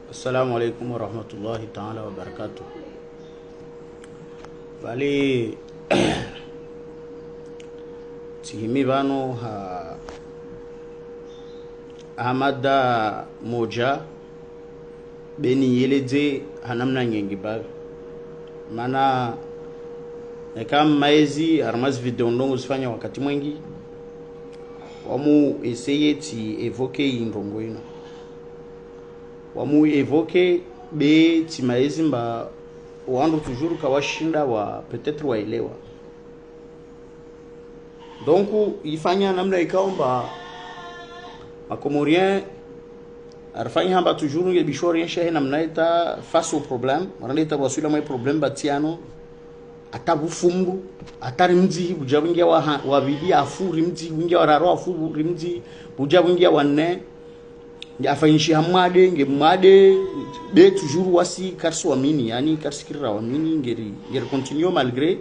Assalamu alaikum warahmatullahi ta'ala wabarakatuh. Bali tihimi bano Ahmada moja beni yeleze hanamna nyengi bali mana kama maizi armaz video ndongo zifanya wakati mwingi wamu eseye ti evoke indongo ino wamu evoke be ti maizi mba wandu toujours kawashinda wa peut-être waelewa donc ifanya namna ikaomba Makomorien arfanya hamba toujours nge bishori yeshe namna ita face au problème maraleta wasula mai problème batiano atabufungu atari mzi bujabingia wa bidi afuri mzi wingia wararo afuri mzi bujabingia wanne yafanyishi hamade nge made be toujours wasi karso amini yani karsikira amini ngeri continue malgré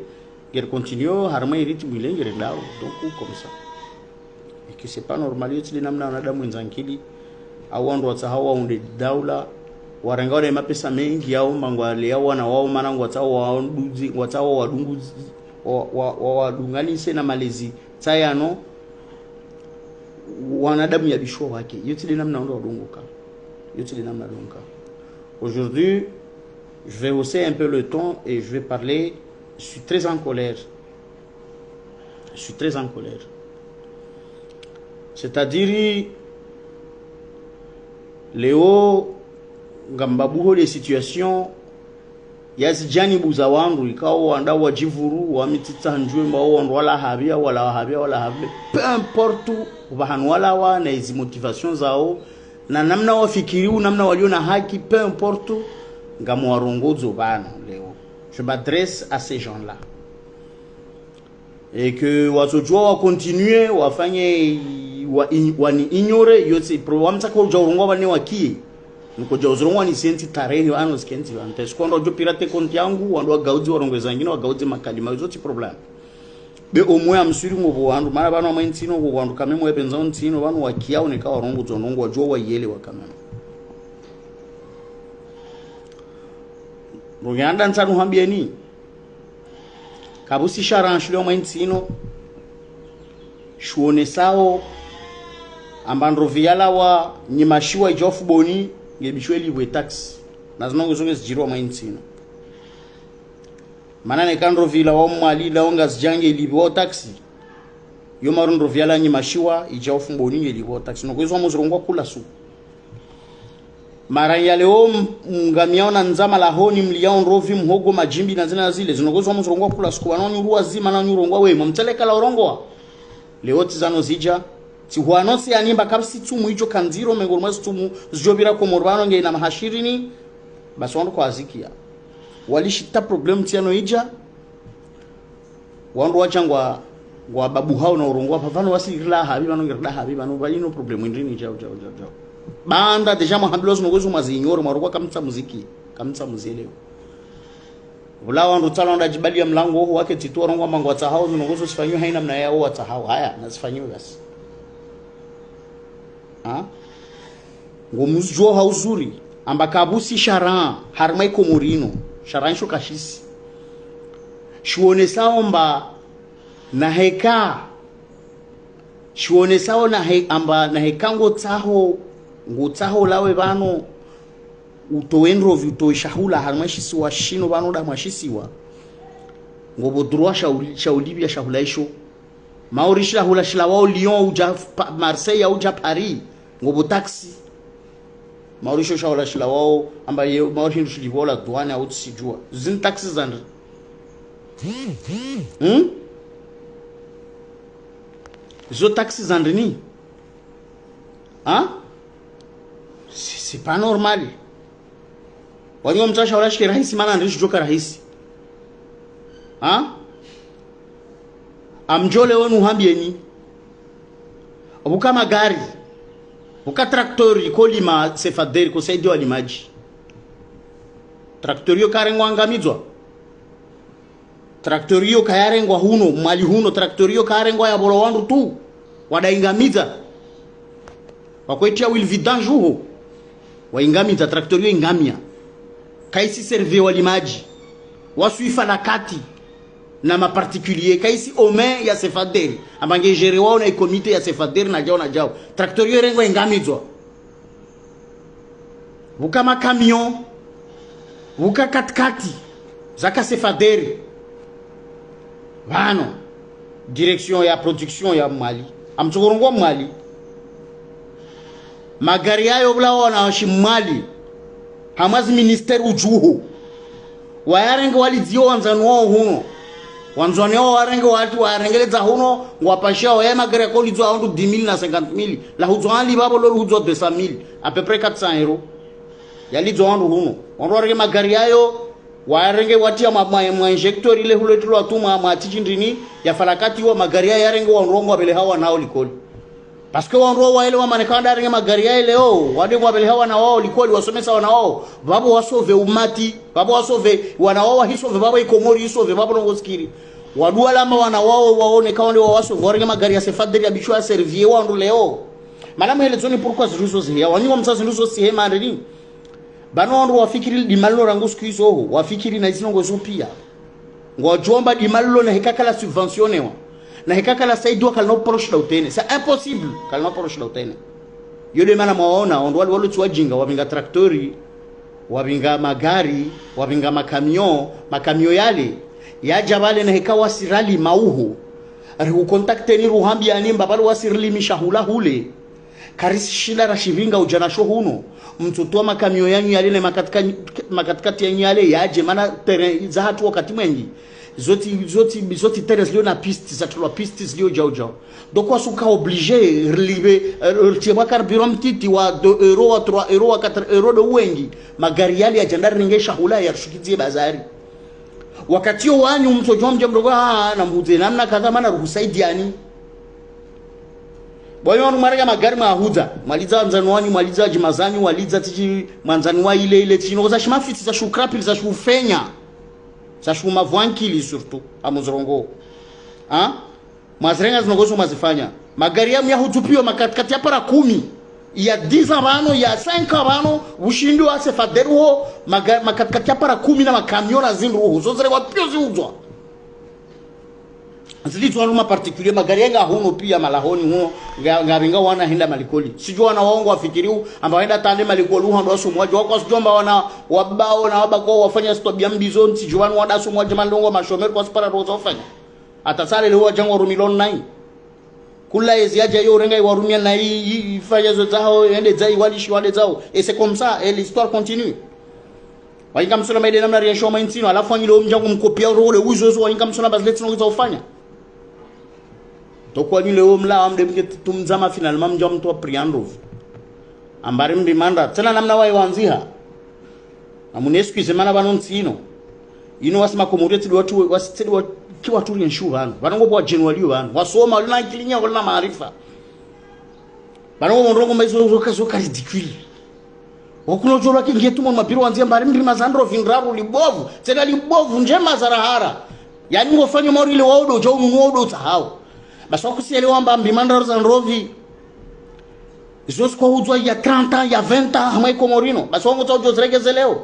ngeri continue harma rythme ile ngeri dao donc comme ça et que c'est pas normal yoti namna wanadamu wenzanki au wandu watahawa unde daula warenga wale mapesa mengi yao mangwale yao na wao manangu watao wadunguzi wadunganise na malezi tayano wanadamu ya bisho wake yote namna ndo wadunguka yote namna dunguka. Aujourd'hui je vais hausser un peu le ton et je vais parler. Je suis très en colère, c'est-à-dire Léo ngambabuho les situations yazijani buza wangu ikawa wanda wajivuru wa mitita njwe mbao wala habia peu importe ubahanu wala wa na hizi motivation zao na namna wafikiriu namna walio na haki peu importe ngamu warongozo bana leo. Je m'adresse à ces gens-là et que wasojua wa continuer wafanye wani ignore yote programme za kwa urongo bane wakie niko jaurongo ni senti tareni ano skenti ante skondo jo pirate konti yangu wandu gauzi warongeza ngine wagauzi makalima yote problem be omwe amsuri ngo wandu mara bana maintino ngo wandu kamemo epenza ntino bana wakia oneka warongo zonongo wajua wayele wakamema Ruganda nsanu hambieni kabusi sharanshilo maintino shuone sao ambandro viala wa nyimashiwa ijofu boni ngebishweli we tax nazinongo zonge zijiro maintino manane kandro vila wa mwali laonga zijange libo taxi yo marondro viala nyimashiwa ijofu boni ngelibo taxi nokwezo muzirongwa kula su mara ya leo ngamiaona nzama la honi mliao nrovi mhogo majimbi na zina zile zinogozwa muzirongwa kula siku wanoni ruwa zima na nyurongwa we mteleka la orongwa leo tizano zija ti huanosi animba kapsi tumu hicho kanziro mengormazi tumu zijobira komorbano nge na mahashirini basi wandu kwa azikia walishita problem tiano ija wandu wachangwa wa babu hao na orongwa pavano wasirila habiba no ngirda habiba no balino problem ndini jao banda deja mahambilozo nogozo mazinyoro marokwa kamtsa muziki kamtsa muzeleo wala wandu talonda jibali ya mlango ho wake titu rongwa mango atahao nogozo sifanywe haina mna yao atahao haya nasifanywe basi ngomuzjo hauzuri ambakabusi sharan harmai komorino sharan shokashisi shuone saomba na heka shuone sao na amba na hekango taho ngutaho lawe bano utoendro vitoishahula harmashi wa shino bano da mashisiwa ngobodroa shaulibia shahulaisho maurisha hula shilawao Lyon uja Marseille uja Paris ngobo taxi maurisho shahula shilawao ambaye maurisho shilivola douane au sijua zin taxi zandri zo taxi zandrini c'est pas normal wanyo mtasha wala shike rahisi maana ndicho joka rahisi amjole wenu hambieni obuka magari buka traktori kolima sefaderi ko saidio alimaji traktorio karengwa ngamizwa traktorio kayarengwa huno mali huno traktorio karengwa ya bolo wandu tu wadaingamiza wakwetia will vidange huo wa ingami za traktorio ingamia kaisi serve walimaji wasuifa na kati na mapartikulier kaisi ome ya sefaderi amange gere wao na komite ya sefaderi na jao traktorio rengo ingamizwa buka makamion buka katkati zaka sefaderi vano direction ya production ya Mali amtsokorongo Mali magari yayo bula wana Mali hamazi ministeri ujuhu wayarenga walidzio wanzanu wao huno wanzani wao warenga watu warengeleza huno ngwapashia wa magari yako lidzo aundu 10000 na 50000 la huzwali babo lo huzo 200000 à peu près 400 euros yalidzo aundu huno wanrorege magari yayo warenge watia ma injector ile huletulwa tuma ma tichindini ya farakati wa magari ya renge wa nrongo abele hawa nao likoli parce que wanro wa ile wa manekanda renge magari ya leo wade wa abele hawa na wao likoli wasomesa wana wao babo wasove umati babo wasove wana wao hisove babo ikomori hisove babo longoskiri wadua lama wana wao waone kaonde wa wasove warenge magari ya sefadri ya bishwa servier wa ndo leo malamu hele zoni pourquoi ziruzo zihia wanywa msazi nuzo sihema ndeni bano wandu wafikiri dimalo rangu siku hizo ho wafikiri na isinongo zupia ngojomba dimalo na hekakala subventionnewa na hekakala saidwa kalno proche da utene c'est impossible kalno proche da utene yole mana maona wandu wale tuwajinga wabinga traktori wabinga magari wabinga makamio yale yaja bale na hekawa sirali mauho ari ukontakteni ruhambi animba bale wasirili mishahula hule karishila rashivinga ujana shohuno mtoto wa makamio yanyu yale na makatikati yanyu yale yaje maana terrain za hatu wakati mwengi zoti terrain zilio na piste za tulwa piste zilio jao donc wasuka obligé relive tiwa carburant mtiti wa 2 euro wa 3 euro wa 4 euro do wengi magari yale ya jandari ringesha hula ya tushikizie bazari wakati wanyu mtoto mje mdogo na mbuze namna kadha maana ruhusaidiani boyo marega magari mahuza maliza nzani wanyu maliza jimazani waliza tiji manzani wa ile tiji za shimafiti za shukrapi za shufenya za shuma vankili surtout amuzorongo mazrenga zinogozo mazifanya magari yamu ya hutupio makatikati ya para 10 ya 10 abano ya 5 abano ushindi wa sefaderuho makatikati ya para 10 na makamiona zinruho zozere wapio ziuzwa zilizo aluma particulier magari yanga huno pia malahoni huno ngabinga wana henda malikoli sijua na waongo wafikiriu ambao henda tande malikoli huno ndo sumwaje wako sijomba wana wabao na wabako wafanya stobia mbizon sijua wana wada sumwaje malongo mashomer kwa spara roza ufanya atasale leo jango rumilon nai kula eziaje yo renga warumia na ifanya zote hao ende zai walishi wale zao et c'est comme ça et l'histoire continue wainga msona maide namna reaction maintino alafu angilo mjango mkopia role uzo wainga msona bazleti ngo zaufanya tokwa ni leo mla amde mke tumzama finalement mjwa mtu wa priandov ambari mbimanda tena namna wao wanziha amunesku semana banonsino ino wasima komoreti watu wasitedi wa kiwa turi enshu bana banongo bwa January bana wasoma lina kilinya wala maarifa banongo ndongo maizo zoka ridicule okuno jora kingetu mu mapiro wanzia mbari mbima zandro vindrabu libovu tena libovu njema zarahara yani ngofanya mori ile waudo jo muodo tahao basi wakusielewa amba mbimanda za nrovi zosko kwa huzwa ya 30 ans ya 20 ans hamai komorino basi wangu tao jozregeze leo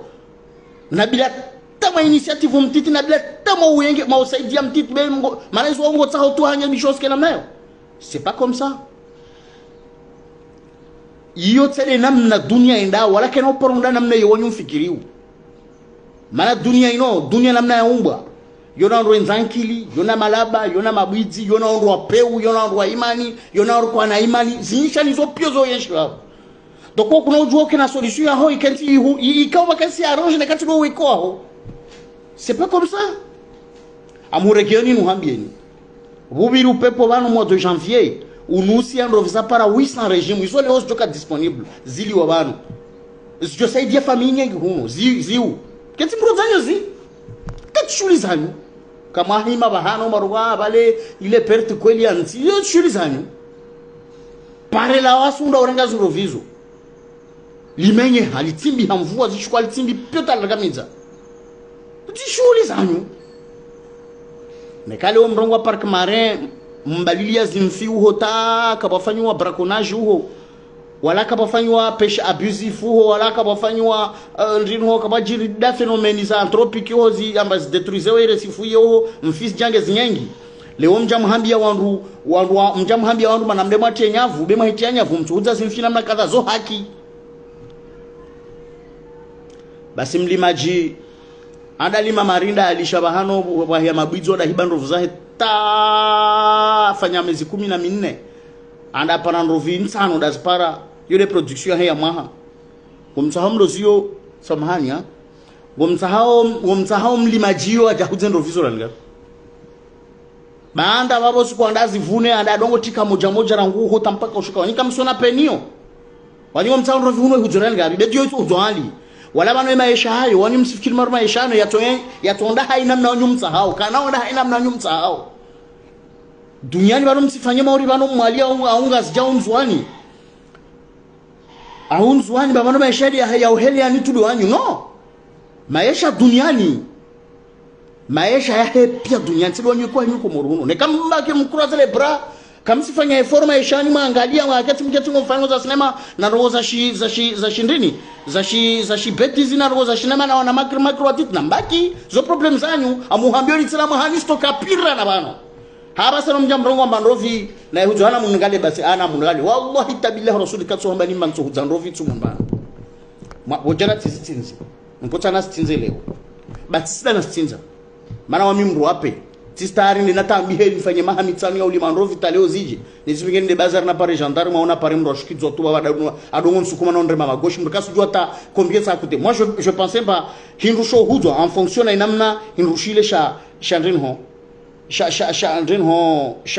na bila tama initiative mtiti na bila tama uenge mausaidia mtiti be maana hizo wangu tao tu hanya bishoske na nayo c'est pas comme ça iyo tsele namna dunia enda wala kena poronda namna yonyu mfikiriu maana dunia namna ya umbwa yona ndo nzankili yona malaba yona mabwizi yona ndo apeu yona ndo imani yona ndo kwa na imani zinisha nizo pio zo yeshwa donc kuna ujua kena solution ya ho ikanti ikawa kasi arrange na kati no weko ho c'est pas comme ça amuregioni nuhambieni bubiru upepo bano mois de janvier unusi ando visa para 800 régime iso leo joka disponible zili wa bano je sais dia famille nyingi humo ziu kati mrozanyo shuli zanyu kama hima bahano maruwa bale ile perte kweli anti yo shuli zanyu pare la wasunda orenga zurovizo limenye halitimbi hamvua zishukwa litimbi pyota lagamiza shuli zanyu nekale omrongo park marin mbalilia zimfi uhota kabafanywa braconnage uho wala kabafanywa pesha abusive ho wala kabafanywa ndino kabajiri da phénomènes anthropiques hozi ambazi détruiser ile sifuye ho mfisi jange zinyengi leo mjamhambia wandu mjamhambia wandu manamde mwatie nyavu bema hitia nyavu mtuuza sinfina mna kadha zo haki basi mlimaji andalima marinda alishabahano wahia mabwizo da hibando vuzahe ta fanya mezi 14 anda parando vinsano dazpara yule production haya maha gomsahomlo zio samahania gomsahao mlimajio ajahuzendo visual nga baanda babo siku andazi vune anda dongo tika moja rangu hota mpaka ushuka wanika msona penio wanyo msahao vihuno hujoral nga bedio itu udwali wala bano maisha hayo wani msifikiri mara maisha hayo yatonda haina mna wanyo msahao kana onda haina mna wanyo msahao duniani bano msifanye maori bano mwalia aunga sijao mzwani aunzwani babano maisha ya uheli ya nitudu wanyu no maisha duniani maisha ya pia duniani sido wanyu kwa nyuko moruno ne kama mbaki mkura zile bra kama sifanya effort maisha ni maangalia wakati mketi ngomfanya za sinema na roho za shindini za shi beti zina roho za sinema na wana makro watit na mbaki zo problem zanyu amuhambio ni tsala mahani stoka pira na bano haba sana mjamrongo manrovi na hujana mungali basi ana mungali wallahi tabillahi rasuli katso mbani manso huzanrovi tsumbana wojana tizinzi mpotana stinze leo basi sida na stinza maana wa mimru wape tistari ni natambi heli fanye mahamitsani ya ulimanrovi taleo zije nizipingeni de bazar na pare gendarme maona pare mroshkidzo tu baba adongo nsukuma na ndrema magoshi mrikasu jota combien ça coûte moi je pensais pas hinrusho huzo en fonction na inamna hinrushile shandrin ho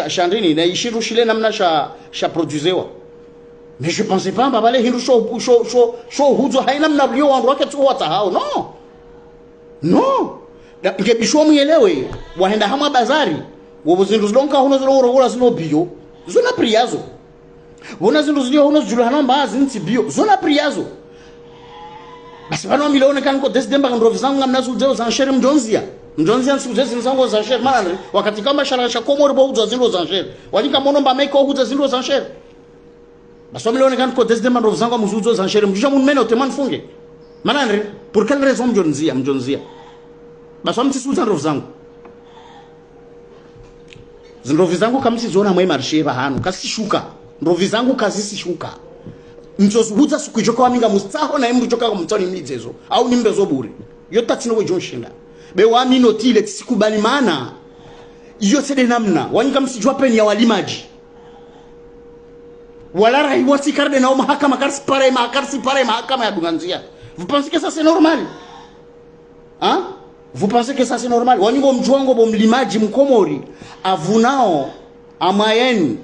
Chandrini na ishiru shile namna sha produisewa mais je pensais pas babale hindu show huzo haina mna bio wandu wake tu wata hao no ngebisho muelewe waenda hama bazari wobuzindu zilonka hono ziloro zino bio zona priazo wona zindu zilio hono julana mbazi nti bio zona priazo basi bano milione kanko desdemba ndrovizangu ngamna zuzeo za nshere mjonzia nsuzezi nzango za nshere mana wakati kama sharasha komori bo uza zilo za nshere wajika monomba meko uza zilo za nshere basi milione kanko desdemba ndrovizangu muzuzo za nshere mjisha munmene oteman funge mana pour quelle raison mjonzia basi mtisuza ndrovizangu ndrovizangu kamsi zona mwe marshe bahanu kasishuka ndrovizangu kasishuka mzozuhuza sikujoka waminga mustaho na imbu joka kumtoni mlizezo au nimbezo bure yota tino jonshinda be wami notile tisikubali maana iyo sede namna wanyika msijua peni ya walimaji wala rai wasi karde na mahakama karsi pare mahakama ya dunganzia vous pensez que ça c'est normal hein vous pensez que ça c'est normal wanyiko mjuango bo mlimaji mkomori avunao amayeni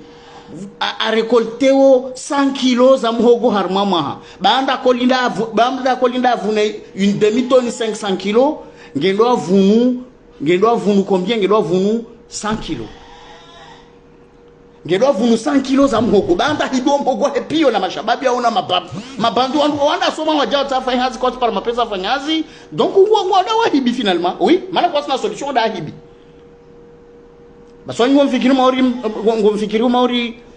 a récolteo 100 kilos za muhogo harmamaha baanda kolinda avune une demi-tonne 500 kilos ngendo avunu combien ngendo avunu 100 kilos ngendo avunu 100 kilos za muhogo baanda hibo muhogo hepio na mashababi au na mabandu wanda soma wajao tafanya hazi kwa par mapesa fanyazi donc wanda wahibi finalement oui maana kwa sina solution da hibi basoni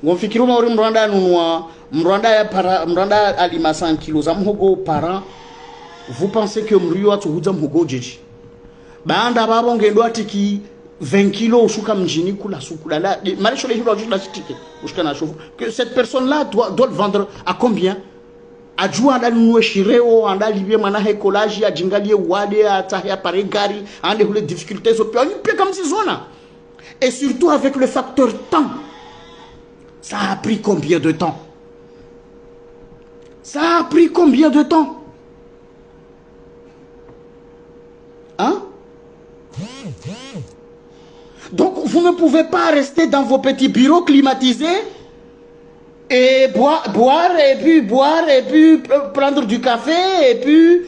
ngomfikiru maori mranda nunua mranda alima 100 kilos za muhogo par an vous pensez que mrio atuhuza muhogo jeji baanda babo ngendo atiki 20 kilos ushuka mjini kula sukula la marisho le hilo la stike ushika na shofu que cette personne là doit le vendre à combien ajua ndalunwe shireo andalibie mwana hekolaji ajingalie wade atahia pare gari ande hule difficultés au pia comme si zona. Et surtout avec le facteur temps. Ça a pris combien de temps? Ça a pris combien de temps? Hein? Donc vous ne pouvez pas rester dans vos petits bureaux climatisés et boire et puis prendre du café et puis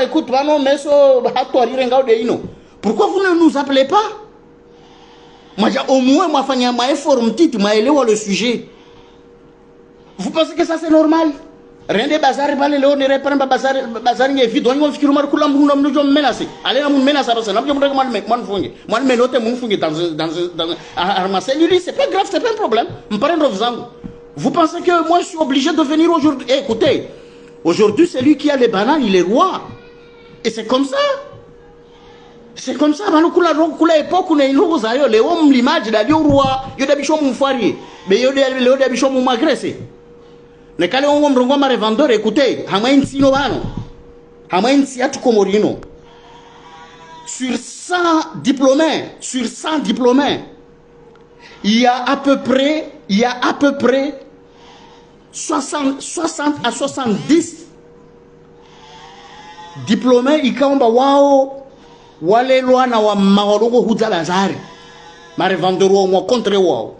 écoute pourquoi vous ne nous appelez pas? Moi, au moins, moi, fanya ma effort, le sujet. Vous pensez que ça c'est normal? Rien de bazar, balé, léo, ne répare pas bazar, n'y est vide. On y va faire remarquer que l'homme nous menacé. Allez, on menace à ça. N'a pas de mal, moi, moi, mais l'autre, mon fungi dans armassé. Lui, c'est pas grave, c'est pas un problème. On parle de Vous pensez que moi je suis obligé de venir aujourd'hui? Eh, écoutez, aujourd'hui c'est lui qui a les bananes, il est roi. Et c'est comme ça. C'est comme ça. Kula époque où les hommes l'image d'aller au roi, il y a des bichons moufari, mais il y a des bichons moumagressés. Les calés ont un revendeur, écoutez, Hamain Sinovano, Hamain Siat Komorino. Sur 100 diplômés, il y a à peu près 60 à 70 diplômés ikamba wao wale loana wa mawarongo hudalazari marevandoro wa contre wao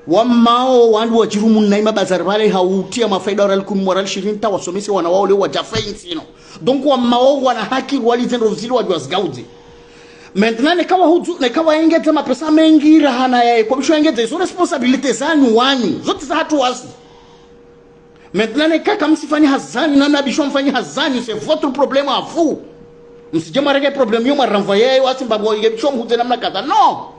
wamao wandu wajirumu naima bazari wale hautia mafaida oral kun moral shirinta wasomesi wana wao leo wajafain sino donc wamao wana haki wali zendo vizili wajwasgauzi. Maintenant nekawa ingete mapesa mengi rahana ya kwa bisho ingete so responsabilité zanyu wanyu zote za hatu wasi. Maintenant nekaka msifanye hazani na nabisho mfanye hazani, c'est votre problème à vous. Msijema rege problème yo renvoyer wasi mbabo ngebisho mhute namna kata. Non.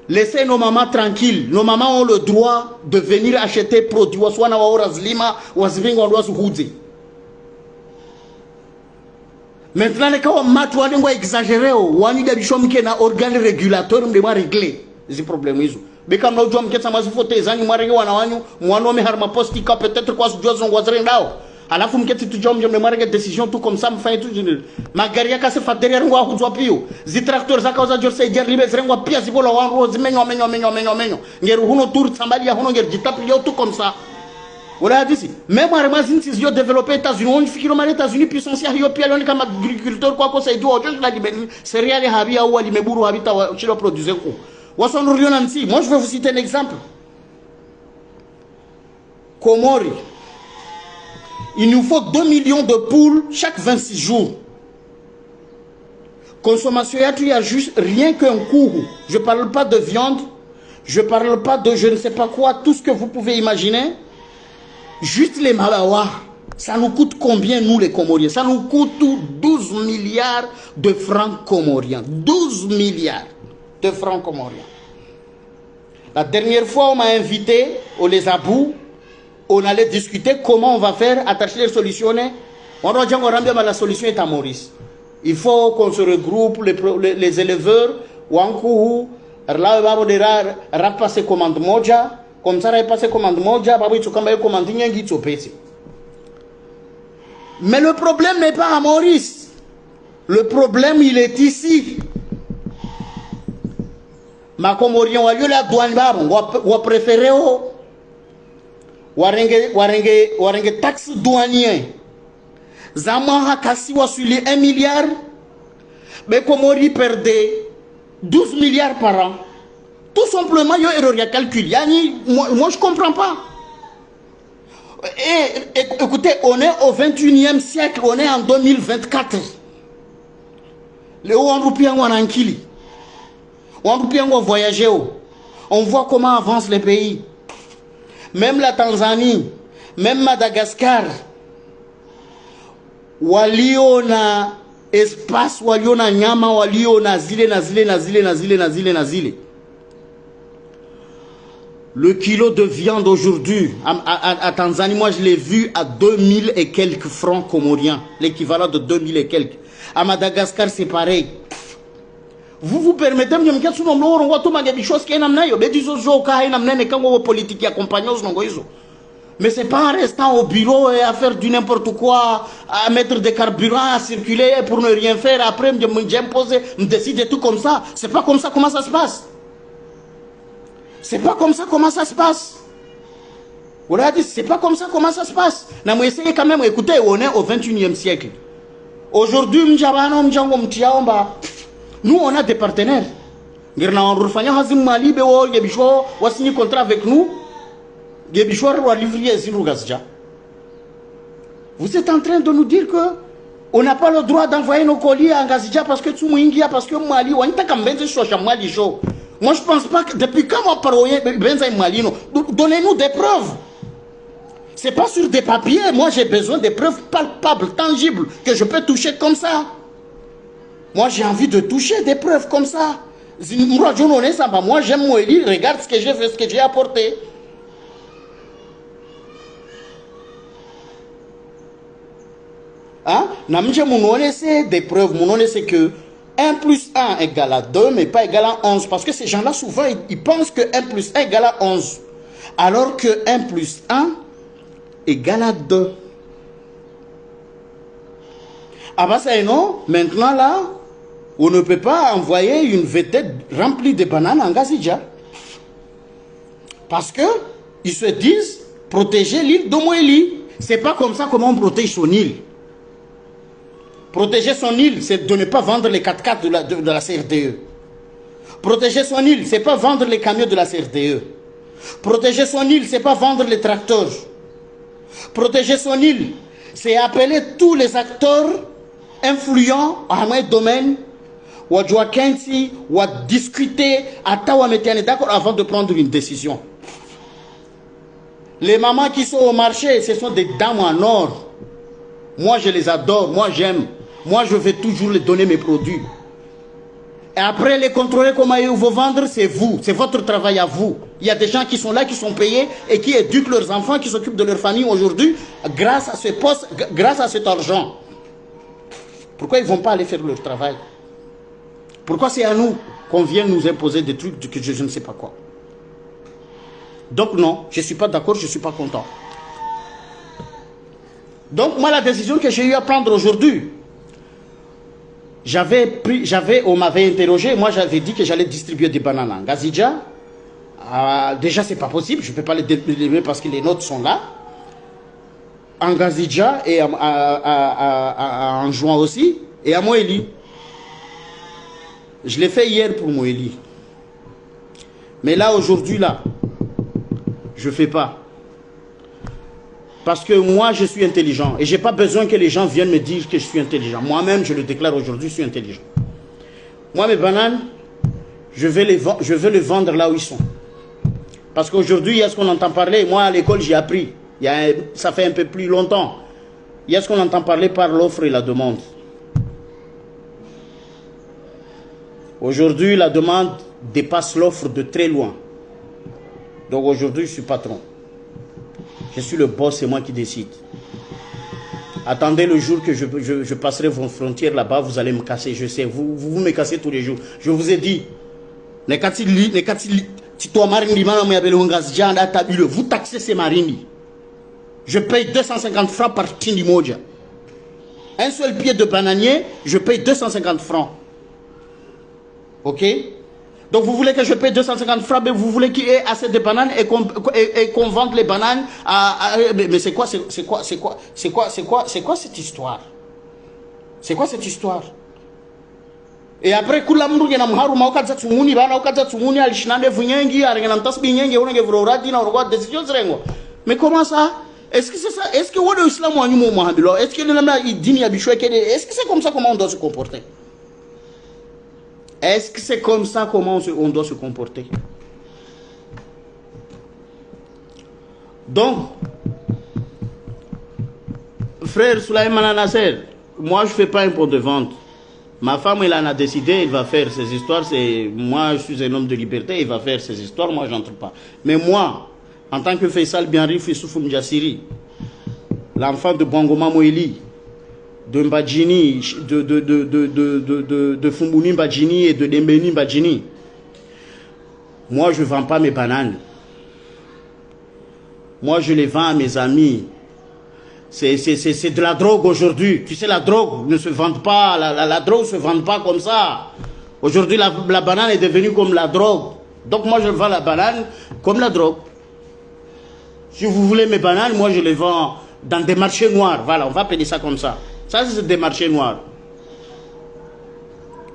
Laissez nos mamans tranquilles. Nos mamans ont le droit de venir acheter produits soit na waoras lima wazivinga wadosu huze. Maintenant, les cas où on a exagéré, on a des choses qui sont organes régulateurs, on doit régler ces problèmes. Mais quand nous avons fait ça, on a réglé, on a harma posti peut-être quoi se joue on va là. À la fin, tu as une décision tout comme ça, mais tout Magaria casse fait derrière moi, on doit pio. Les tracteurs à cause de ces guerres libres, on pia si vola on rose menyo. Ngeru huno tour Somalia, huno ngeru ditapio tout comme ça. Voilà dit même en Ramazine si yo développé États-Unis on fikiro mali États-Unis puissance ya yo pia comme agriculteur quoi ko saidio ojo la libeni céréales habia ou alimeburu habita chilo produire ko wason rionansi. Moi je vais vous citer un exemple. Comori, il nous faut 2 millions de poules chaque 26 jours. Consommation il y a juste rien qu'un cours. Je parle pas de viande, je parle pas de je ne sais pas quoi, tout ce que vous pouvez imaginer. Juste les Malawa, ça nous coûte combien nous les Comoriens? Ça nous coûte 12 milliards de francs comoriens. 12 milliards de francs comoriens. La dernière fois on m'a invité au Les Abous, on allait discuter comment on va faire, attacher les solutions. On va dire que la solution est à Maurice. Il faut qu'on se regroupe, les éleveurs, Wankou, là, on va rapasser commande moja. Comme ça, il passe commande moja, commande. Mais le problème n'est pas à Maurice. Le problème, il est ici. Ma Comorien, on a la douane, on va préférer warenge taxe douanière. Zama Hakasi wa sur les 1 milliard. Mais Comori perdait 12 milliards par an. Tout simplement, il y a erreur, calcul. Moi, je ne comprends pas. Et écoutez, on est au 21e siècle, on est en 2024. Les Ouanroupiens ont un kili. Ouanroupiens ont voyagé. On voit comment avancent les pays. Même la Tanzanie, même Madagascar. Walio na espace, walio na nyama, walio na zile. Le kilo de viande aujourd'hui à Tanzanie, moi je l'ai vu à 2000 et quelques francs comoriens, l'équivalent de 2000 et quelques. À Madagascar c'est pareil. Vous vous permettez de me dire que on voit tout des choses qui mais c'est pas en restant au bureau et à faire du n'importe quoi, à mettre des carburants, à circuler pour ne rien faire. Après, j'imposer, me décider tout comme ça. C'est pas comme ça comment ça se passe. C'est pas comme ça comment ça se passe. Vous l'avez dit, c'est pas comme ça comment ça se passe. Nous essayons quand même, écoutez, on est au 21e siècle. Aujourd'hui, nous on a des partenaires. On signé contrat avec nous. Vous êtes en train de nous dire que on n'a pas le droit d'envoyer nos colis à Ngazidja parce que parce que Mali, moi je pense pas que depuis quand on parle Mali, donnez-nous des preuves. C'est pas sur des papiers, moi j'ai besoin de preuves palpables, tangibles, que je peux toucher comme ça. Moi j'ai envie de toucher des preuves comme ça. Moi, j'aime Moéli, regarde ce que j'ai fait, ce que j'ai apporté. Hein? C'est des preuves. C'est que 1 plus 1 égale à 2, mais pas égal à 11. Parce que ces gens-là, souvent, ils pensent que 1 plus 1 égale à 11. Alors que 1 plus 1 égale à 2. Ah bah ça non, maintenant là, on ne peut pas envoyer une vedette remplie de bananes en Gazidja. Parce que ils se disent protéger l'île de Moéli. C'est pas comme ça comment on protège son île. Protéger son île, c'est de ne pas vendre les 4x4 de la CRDE. Protéger son île, c'est pas vendre les camions de la CRDE. Protéger son île, c'est pas vendre les tracteurs. Protéger son île, c'est appeler tous les acteurs influents à un domaine ou à discuter d'accord avant de prendre une décision. Les mamans qui sont au marché, ce sont des dames en or. Moi, je les adore, moi j'aime. Moi, je vais toujours les donner mes produits. Et après, les contrôler comment ils vont vendre, c'est vous. C'est votre travail à vous. Il y a des gens qui sont là, qui sont payés et qui éduquent leurs enfants, qui s'occupent de leur famille aujourd'hui grâce à ce poste, grâce à cet argent. Pourquoi ils ne vont pas aller faire leur travail? Pourquoi c'est à nous qu'on vient nous imposer des trucs que je ne sais pas quoi? Donc non, je ne suis pas d'accord, je ne suis pas content. Donc moi, la décision que j'ai eu à prendre aujourd'hui, on m'avait interrogé, moi j'avais dit que j'allais distribuer des bananes en Gazidja. Déjà c'est pas possible, je ne peux pas les distribuer parce que les notes sont là. En Gazidja et en juin aussi, et à Moéli. Je l'ai fait hier pour Moéli. Mais là, aujourd'hui, là, je ne fais pas. Parce que moi, je suis intelligent. Et je n'ai pas besoin que les gens viennent me dire que je suis intelligent. Moi-même, je le déclare aujourd'hui, je suis intelligent. Moi, mes bananes, je vais les vendre là où ils sont. Parce qu'aujourd'hui, il y a ce qu'on entend parler. Moi, à l'école, j'ai appris. Ça fait un peu plus longtemps. Il y a ce qu'on entend parler par l'offre et la demande. Aujourd'hui, la demande dépasse l'offre de très loin. Donc aujourd'hui, je suis patron. Je suis le boss, c'est moi qui décide. Attendez le jour que je passerai vos frontières là-bas, vous allez me casser, je sais. Vous me cassez tous les jours. Je vous ai dit, vous taxez ces marines. Je paye 250 francs par Tindimoja. Un seul pied de bananier, je paye 250 francs. Ok? Donc vous voulez que je paye 250 francs, mais vous voulez qu'il y ait assez de bananes et qu'on vende les bananes mais c'est quoi cette histoire? C'est quoi cette histoire? Et après, mais comment ça? Est-ce que c'est ça? Est-ce que c'est comme ça comment on doit se comporter? Est-ce que c'est comme ça comment on doit se comporter? Donc, frère Soulaïman Nasser, moi je ne fais pas un pot de vente. Ma femme, elle en a décidé, elle va faire ses histoires. Moi, je suis un homme de liberté, il va faire ses histoires, moi, je n'entre pas. Mais moi, en tant que Faisal Bianri Fissoufou Mjassiri, l'enfant de Bongoma Moéli, de Mbadjini, de Fumbouni Mbadjini et de Dembeni Mbadjini, moi, je ne vends pas mes bananes. Moi, je les vends à mes amis. C'est de la drogue aujourd'hui. Tu sais, la drogue ne se vend pas. La drogue ne se vend pas comme ça. Aujourd'hui, la banane est devenue comme la drogue. Donc, moi, je vends la banane comme la drogue. Si vous voulez mes bananes, moi, je les vends dans des marchés noirs. Voilà, on va appeler ça comme ça. Ça, c'est des marchés noirs.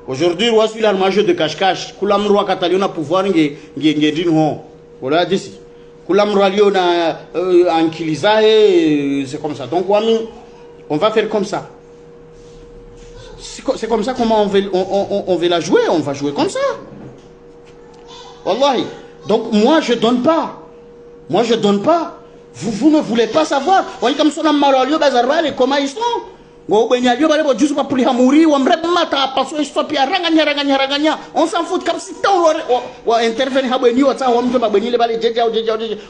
Aujourd'hui, je suis l'armageur de cache-cache. Koulam roi Catalion a pouvoir ngedin ho. Voilà, d'ici. Koulam roi Lyon a c'est comme ça. Donc, on va faire comme ça. C'est comme ça comment on veut la jouer. On va jouer comme ça. Wallahi. Donc, moi, je ne donne pas. Moi, je ne donne pas. Vous ne voulez pas savoir. Voyez comme ça, comment ils sont. On s'en fout comme si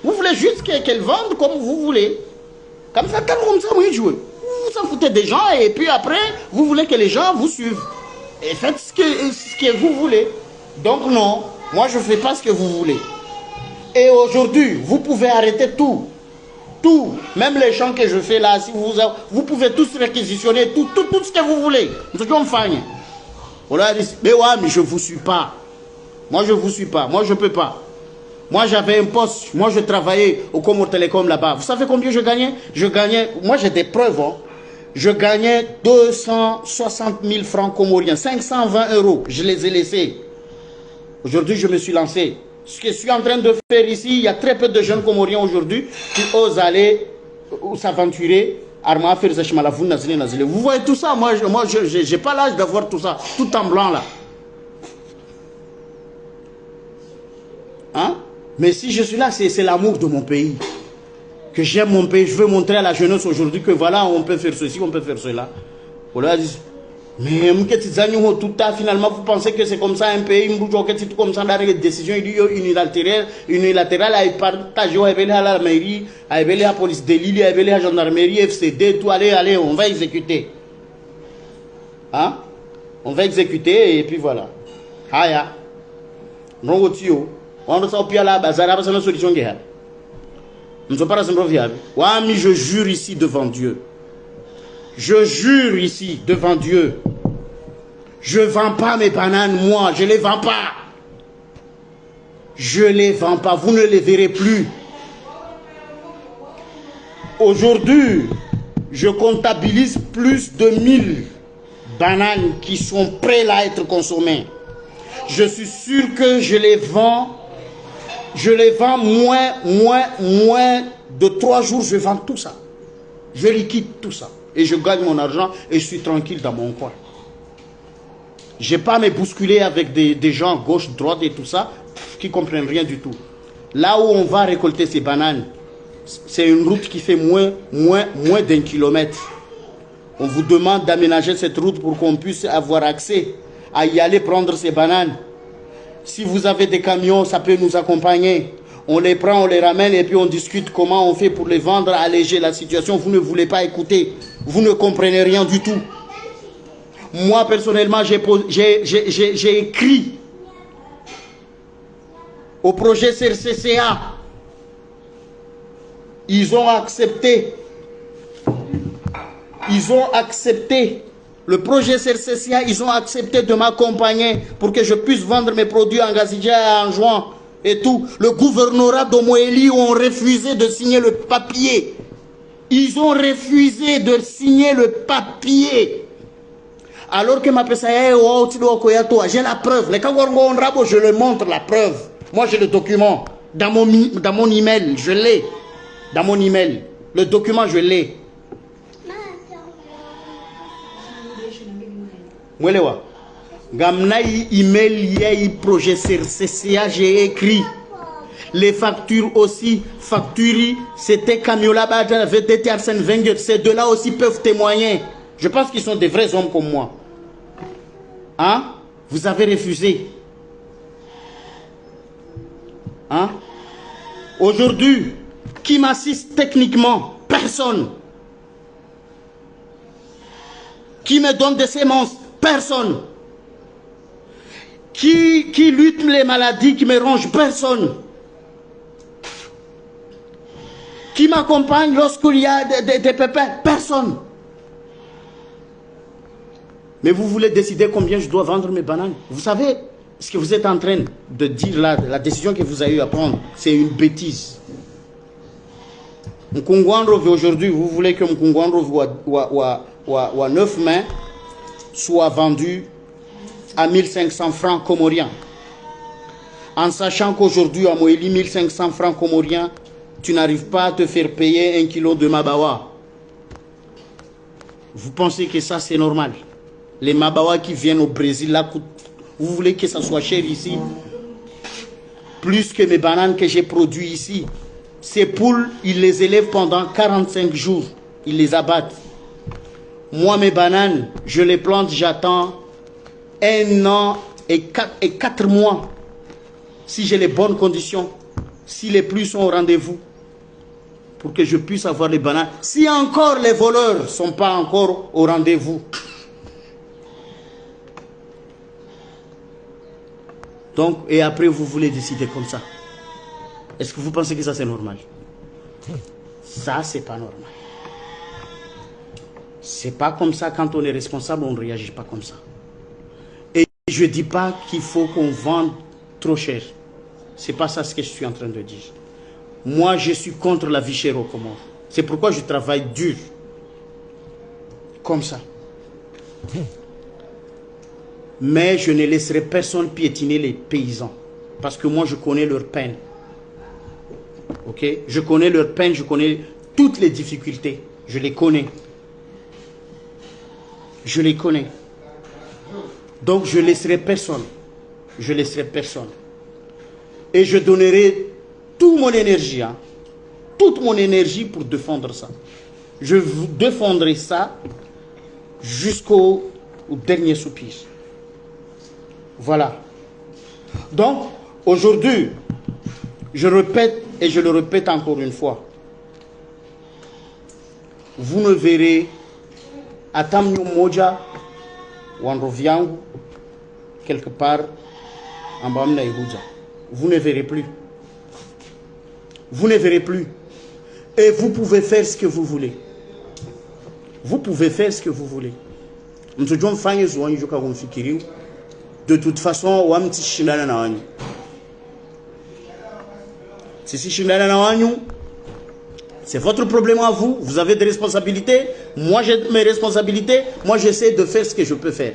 vous voulez juste qu'elle vende comme vous voulez. Comme ça, vous vous en foutez des gens et puis après, vous voulez que les gens vous suivent. Et faites ce que vous voulez. Donc non, moi je ne fais pas ce que vous voulez. Et aujourd'hui, vous pouvez arrêter tout. Tout, même les chants que je fais là, si vous pouvez tous réquisitionner tout ce que vous voulez. On a dit, mais ouais, mais je ne vous suis pas. Moi, je ne vous suis pas. Moi, je ne peux pas. Moi, j'avais un poste. Moi, je travaillais au Comore Télécom là-bas. Vous savez combien je gagnais? Je gagnais, moi, j'ai des preuves. Hein. Je gagnais 260 000 francs comoriens, 520 €. Je les ai laissés. Aujourd'hui, je me suis lancé. Ce que je suis en train de faire ici, il y a très peu de jeunes Comoriens aujourd'hui qui osent aller s'aventurer. Vous voyez tout ça, moi je n'ai pas l'âge d'avoir tout ça, tout en blanc là. Hein? Mais si je suis là, c'est l'amour de mon pays. Que j'aime mon pays, je veux montrer à la jeunesse aujourd'hui que voilà, on peut faire ceci, on peut faire cela. Voilà, mais finalement, vous pensez que c'est comme ça un pays, comme ça, des décisions unilatérales, à partager à la mairie, à la police de l'île, à la gendarmerie, FCD, tout, allez, on va exécuter. Hein? On va exécuter et puis voilà. Haya. On a solution. Je jure ici devant Dieu. Je jure ici devant Dieu. Je ne vends pas mes bananes, moi. Je ne les vends pas. Je ne les vends pas. Vous ne les verrez plus. Aujourd'hui, je comptabilise plus de 1000 bananes qui sont prêtes à être consommées. Je suis sûr que je les vends. Je les vends moins de 3 jours. Je vends tout ça. Je liquide tout ça. Et je gagne mon argent et je suis tranquille dans mon coin. Je n'ai pas à me bousculer avec des gens gauche, droite et tout ça qui ne comprennent rien du tout. Là où on va récolter ces bananes, c'est une route qui fait moins d'1 kilomètre. On vous demande d'aménager cette route pour qu'on puisse avoir accès à y aller prendre ces bananes. Si vous avez des camions, ça peut nous accompagner. On les prend, on les ramène et puis on discute comment on fait pour les vendre, alléger la situation. Vous ne voulez pas écouter. Vous ne comprenez rien du tout. Moi, personnellement, j'ai écrit au projet CRCCA. Ils ont accepté. Ils ont accepté. Le projet CRCCA, ils ont accepté de m'accompagner pour que je puisse vendre mes produits en Gazidja et en juin. Et tout. Le gouvernorat d'Omoélie ont refusé de signer le papier. Ils ont refusé de signer le papier. Alors que ma PSAE, j'ai la preuve. Les Kagorgo Rabo, je le montre, la preuve. Moi, j'ai le document. Dans mon email, je l'ai. Dans mon email. Le document, je l'ai. Mwelewa. Gamnaï email yai projet CRCCA, j'ai écrit. Les factures aussi, c'était Camiola Badja, VTT Arsène Wenger. Ces deux-là aussi peuvent témoigner. Je pense qu'ils sont des vrais hommes comme moi. Hein? Vous avez refusé. Hein? Aujourd'hui, qui m'assiste techniquement? Personne. Qui me donne des semences? Personne. Qui lutte les maladies, qui me ronge? Personne. Qui m'accompagne lorsqu'il y a des pépins? Personne. Mais vous voulez décider combien je dois vendre mes bananes? Vous savez, ce que vous êtes en train de dire là, la décision que vous avez eu à prendre, c'est une bêtise. Mkungwanrove aujourd'hui, vous voulez que Mkungwanrove ou 9 mains soit vendu à 1500 francs comoriens. En sachant qu'aujourd'hui, à Moélie, 1500 francs comoriens, tu n'arrives pas à te faire payer 1 kilo de mabawa. Vous pensez que ça, c'est normal? Les mabawa qui viennent au Brésil, là, vous voulez que ça soit cher ici? Plus que mes bananes que j'ai produites ici. Ces poules, ils les élèvent pendant 45 jours. Ils les abattent. Moi, mes bananes, je les plante, j'attends 1 an et 4 mois. Si j'ai les bonnes conditions, si les pluies sont au rendez-vous, pour que je puisse avoir les bananes. Si encore les voleurs ne sont pas encore au rendez-vous. Donc, et après, vous voulez décider comme ça. Est-ce que vous pensez que ça, c'est normal? Ça, c'est pas normal. C'est pas comme ça. Quand on est responsable, on ne réagit pas comme ça. Et je ne dis pas qu'il faut qu'on vende trop cher. C'est pas ça ce que je suis en train de dire. Moi, je suis contre la vie chère au Comores. C'est pourquoi je travaille dur. Comme ça. Mais je ne laisserai personne piétiner les paysans. Parce que moi, je connais leur peine. Ok? Je connais leur peine, je connais toutes les difficultés. Je les connais. Je les connais. Donc, je ne laisserai personne. Je ne laisserai personne. Et je donnerai toute mon énergie. Hein, toute mon énergie pour défendre ça. Je vous défendrai ça jusqu'au dernier soupir. Voilà. Donc, aujourd'hui, je répète et je le répète encore une fois. Vous ne verrez à Tamnyo Moja ou en Roviangu, quelque part en Bamna Irouja. Vous ne verrez plus. Vous ne verrez plus. Et vous pouvez faire ce que vous voulez. Vous pouvez faire ce que vous voulez. De toute façon, c'est votre problème à vous. Vous avez des responsabilités. Moi, j'ai mes responsabilités. Moi, j'essaie de faire ce que je peux faire.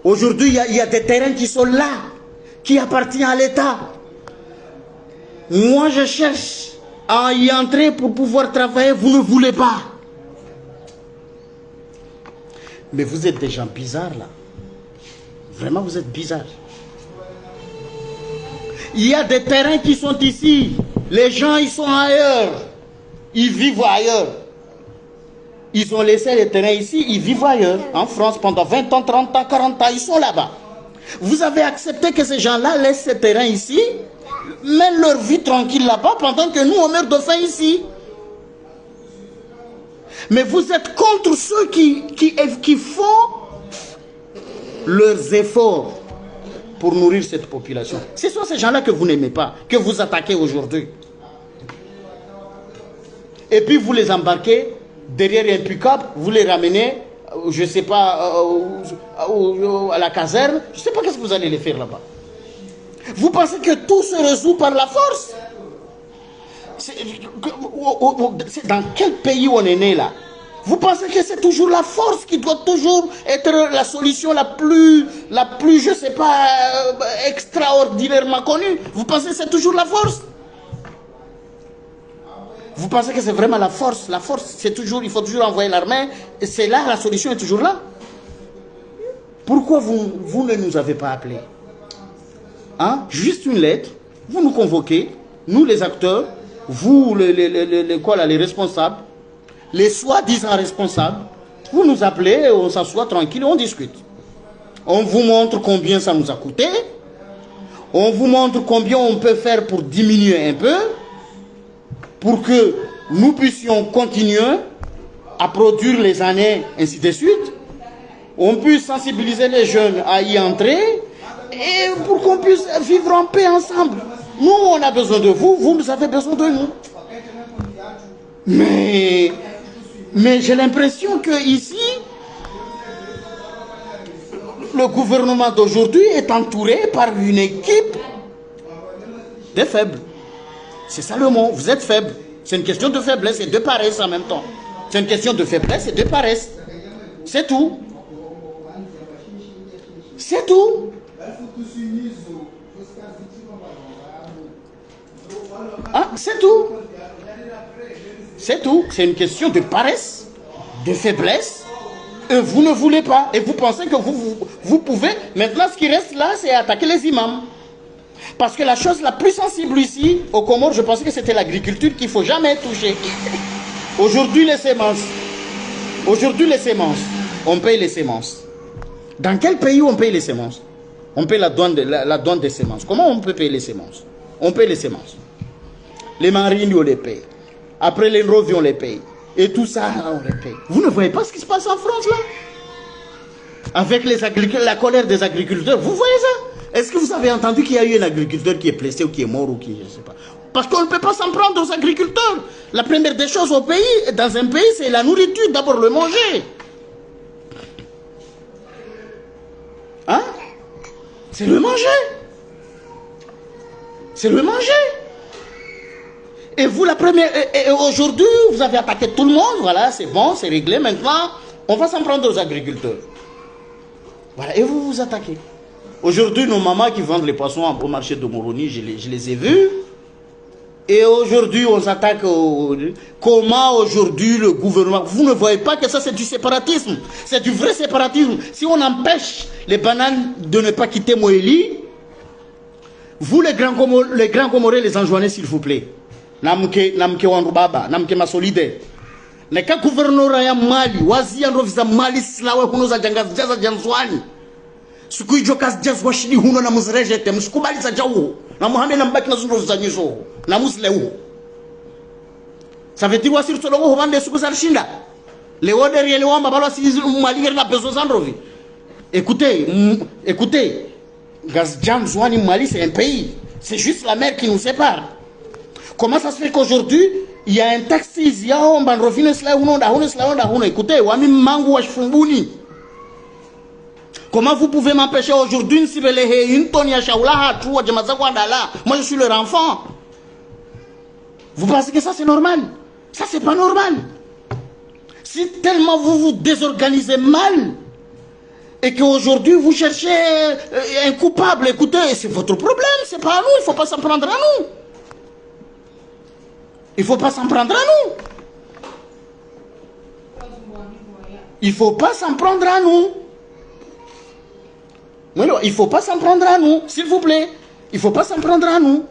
Aujourd'hui, il y a des terrains qui sont là, qui appartiennent à l'État. Moi, je cherche à y entrer pour pouvoir travailler. Vous ne voulez pas. Mais vous êtes des gens bizarres, là. Vraiment, vous êtes bizarres. Il y a des terrains qui sont ici. Les gens, ils sont ailleurs. Ils vivent ailleurs. Ils ont laissé les terrains ici, ils vivent ailleurs. En France, pendant 20 ans, 30 ans, 40 ans, ils sont là-bas. Vous avez accepté que ces gens-là laissent ces terrains ici, mènent leur vie tranquille là-bas, pendant que nous, on meurt de faim ici. Mais vous êtes contre ceux qui font leurs efforts pour nourrir cette population. Ce sont ces gens-là que vous n'aimez pas, que vous attaquez aujourd'hui. Et puis vous les embarquez derrière un pick-up, vous les ramenez, je ne sais pas, à la caserne. Je ne sais pas qu'est-ce que vous allez les faire là-bas. Vous pensez que tout se résout par la force? C'est dans quel pays on est né là? Vous pensez que c'est toujours la force qui doit toujours être la solution la plus je ne sais pas, extraordinairement connue? Vous pensez que c'est toujours la force? Vous pensez que c'est vraiment la force? La force, c'est toujours, il faut toujours envoyer l'armée. Et c'est là, la solution est toujours là. Pourquoi vous ne nous avez pas appelés? Hein? Juste une lettre, vous nous convoquez, nous les acteurs, vous les responsables, les soi-disant responsables, vous nous appelez, on s'assoit tranquille, on discute. On vous montre combien ça nous a coûté, on vous montre combien on peut faire pour diminuer un peu, pour que nous puissions continuer à produire les années, ainsi de suite. On puisse sensibiliser les jeunes à y entrer et pour qu'on puisse vivre en paix ensemble. Nous, on a besoin de vous, vous avez besoin de nous. Mais j'ai l'impression que ici, le gouvernement d'aujourd'hui est entouré par une équipe de faibles. C'est ça le mot, vous êtes faible. C'est une question de faiblesse et de paresse en même temps. C'est une question de faiblesse et de paresse. C'est tout. C'est tout. Ah, c'est tout. C'est tout. C'est une question de paresse, de faiblesse. Et vous ne voulez pas. Et vous pensez que vous pouvez. Maintenant, ce qui reste là, c'est attaquer les imams. Parce que la chose la plus sensible ici, au Comores, je pensais que c'était l'agriculture qu'il ne faut jamais toucher. Aujourd'hui, les semences. Aujourd'hui, les semences, on paye les semences. Dans quel pays on paye les semences? On paye la douane des semences. Comment on peut payer les semences? On paye les semences. Les marines, on les paye. Après les rovis, on les paye. Et tout ça, on les paye. Vous ne voyez pas ce qui se passe en France, là? Avec les agriculteurs, la colère des agriculteurs. Vous voyez ça? Est-ce que vous avez entendu qu'il y a eu un agriculteur qui est blessé ou qui est mort ou qui, je ne sais pas? Parce qu'on ne peut pas s'en prendre aux agriculteurs. La première des choses au pays, dans un pays, c'est la nourriture. D'abord, le manger. Hein? C'est le manger. C'est le manger. Et vous, la première... Et aujourd'hui, vous avez attaqué tout le monde. Voilà, c'est bon, c'est réglé. Maintenant, on va s'en prendre aux agriculteurs. Voilà, et vous vous attaquez. Aujourd'hui, nos mamans qui vendent les poissons au marché de Moroni, je les ai vus. Et aujourd'hui, on s'attaque comment aujourd'hui le gouvernement... Vous ne voyez pas que ça, c'est du séparatisme. C'est du vrai séparatisme. Si on empêche les bananes de ne pas quitter Moélie, vous, les grands Comorés, les enjoignez, s'il vous plaît. Namke Wanrubaba, Namke Masolide. Neka gouvernement ya Mali, wazi androviza Mali slawe kunoza jaza janzwani. Siku hiyo kazi jazwa shidi huno na muzrejete, msikubali za jawo. Na Mohamed na mbaki na zundo za nyizo. Na muslewu. Ça veut dire wasir solo vande siku za shinda. Leo derrière le wamba balwa si Mali na besoin zandrovi. Écoutez, gaz janzwani Mali c'est un pays. C'est juste la mer qui nous sépare. Comment ça se fait qu'aujourd'hui, il y a un taxi, il y a un bandrofine, écoutez, wami mangu washfumbuni. Comment vous pouvez m'empêcher aujourd'hui une tonne ya shaula moi je suis leur enfant. Vous pensez que ça c'est normal? Ça c'est pas normal. Si tellement vous vous désorganisez mal et qu'aujourd'hui vous cherchez un coupable, écoutez, c'est votre problème, c'est pas à nous, il ne faut pas s'en prendre à nous. Il ne faut pas s'en prendre à nous. Il ne faut pas s'en prendre à nous. Il ne faut pas s'en prendre à nous, s'il vous plaît. Il ne faut pas s'en prendre à nous.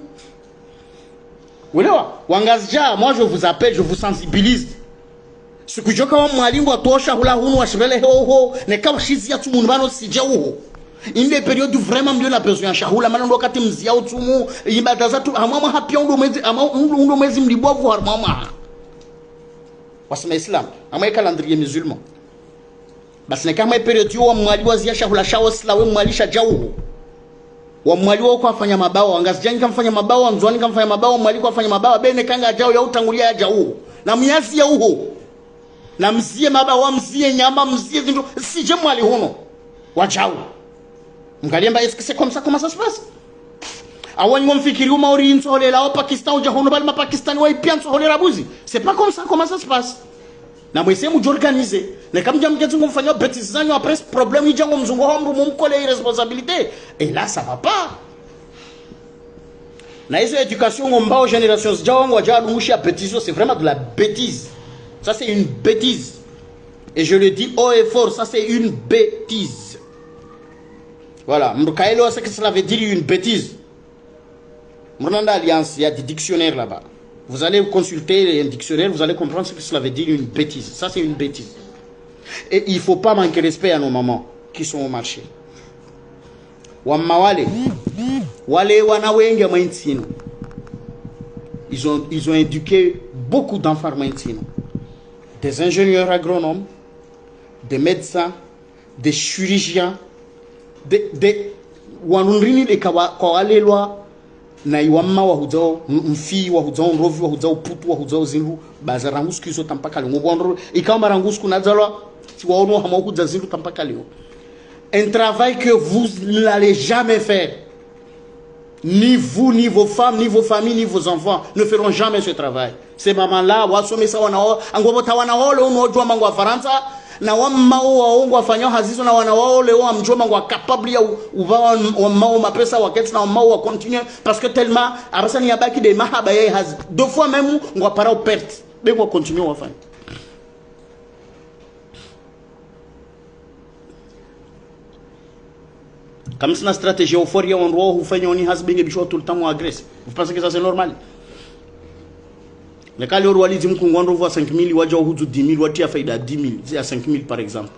Wangazja, moi je vous appelle, je vous sensibilise. Ce que je vois, moi, une des périodes où vraiment mieux la besoin shahula manando kati mzia utumu ibada zatu amama hapia ndo mwezi mlibovu harmama wasema Islam ama calendrier musulman basi ne kama period yo mwali wazia shahula shawo slawe mwalisha jawu wa mwali wako afanya mabao angazijani kamfanya mabao mzwani kamfanya mabao mwali kwa afanya mabao bene kanga jawu ya utangulia ya jawu na myazi ya uho na mzie mabao mzie nyama mzie zindu sije mwali huno wa jawu. Est-ce que c'est comme ça? Comment ça se passe? C'est pas comme ça, comment ça se passe? Après ce problème, et là, ça va pas. L'éducation, c'est vraiment de la bêtise. Ça, c'est une bêtise. Et je le dis haut et fort, ça, c'est une bêtise. Voilà, Mrukaelo, c'est que cela veut dire une bêtise. Mranda Alliance, il y a des dictionnaires là-bas. Vous allez consulter un dictionnaire, vous allez comprendre ce que cela veut dire une bêtise. Ça, c'est une bêtise. Et il ne faut pas manquer respect à nos mamans qui sont au marché. Wammawale, wale wanawenge maintino. Ils ont éduqué beaucoup d'enfants maintino. Des ingénieurs agronomes, des médecins, des chirurgiens, de wanunrini de kawalelwa na iwamma wa huzao mfi wa huzao nrovi wa huzao putu wa huzao zindu bazarangu skizo tampaka leo ngobondro ikamba rangu sku nazalwa si waono hama huza zindu tampaka leo. Un travail que vous n'allez jamais faire. Ni vous, ni vos femmes, ni vos familles, ni vos enfants ne feront jamais ce travail. Ces mamans-là, wasomesa wanao angobota wanao leo unojua mangu wa Faransa na wamao waongo wafanyao hazizo na wanawao leo amjoma ngwa capable ya uvawa wamao mapesa wakati na wamao wa continuer parce que tellement abasani yabaki de mahaba yeye has deux fois même ngwa para au perte bego continuer wafanya comme c'est une stratégie euphoria on doit vous faire une has binge bicho tout le temps ou agresse. Vous pensez que ça c'est normal? Mais quand le roi dit qu'on voit 5 000, il va dire 10 000, il va faire 10 000, c'est à 5 000 par exemple.